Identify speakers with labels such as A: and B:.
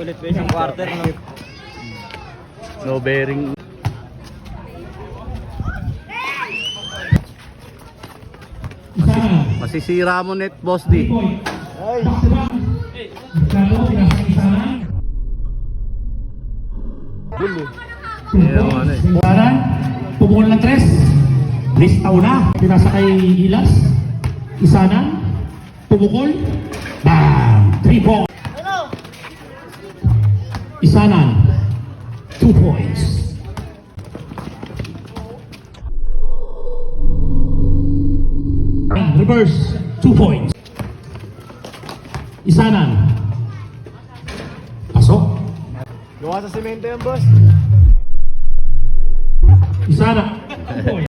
A: ulit pa isang quarter, no?
B: No bearing. Masisira mo net, boss D.
A: Ay! Gulo.
B: Yan ang ano eh.
C: Buwaran, pumukol ng 3. Listaw na. Pinasa kay Ilas. Isanan. Pumukol. Bam! 3 points. Isanan. 2 points. Reverse. 2 points. Isanan. Pasok.
A: Gawa sa semento yan, boss.
C: Isanan. 2 points.